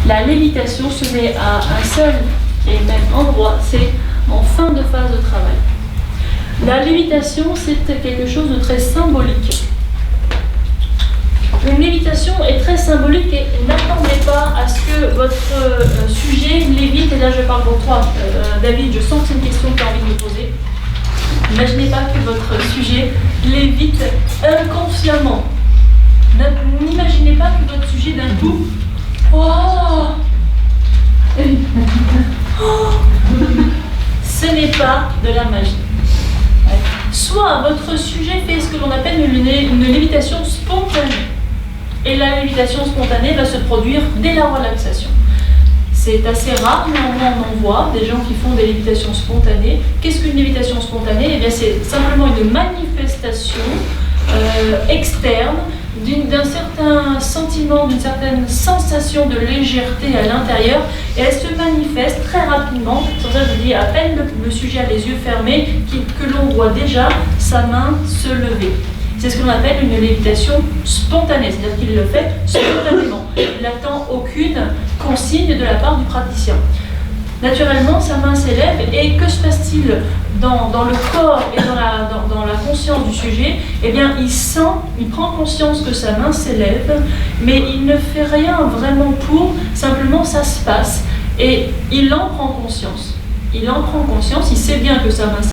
La lévitation se met à un seul et même endroit, c'est en fin de phase de travail. La lévitation, c'est quelque chose de très symbolique. Une lévitation est très symbolique et n'attendez pas à ce que votre sujet lévite. Et là, je parle pour toi, David, je sens que c'est une question que tu as envie de me poser. N'imaginez pas que votre sujet lévite inconsciemment. N'imaginez pas que votre sujet d'un coup, oh, ce n'est pas de la magie. Soit votre sujet fait ce que l'on appelle une lévitation spontanée. Et la lévitation spontanée va se produire dès la relaxation. C'est assez rare, mais on en voit des gens qui font des lévitations spontanées. Qu'est-ce qu'une lévitation spontanée? Eh bien, c'est simplement une manifestation externe d'un certain sentiment, d'une certaine sensation de légèreté à l'intérieur, et elle se manifeste très rapidement. C'est pour ça que je dis, à peine le sujet a les yeux fermés, que l'on voit déjà sa main se lever. C'est ce qu'on appelle une lévitation spontanée, c'est-à-dire qu'il le fait spontanément. Il n'attend aucune consigne de la part du praticien. Naturellement, sa main s'élève, et que se passe-t-il dans le corps et dans la conscience du sujet? Eh bien, il prend conscience que sa main s'élève, mais il ne fait rien vraiment pour, simplement ça se passe, et il en prend conscience. Il en prend conscience, il sait bien que sa main s'élève.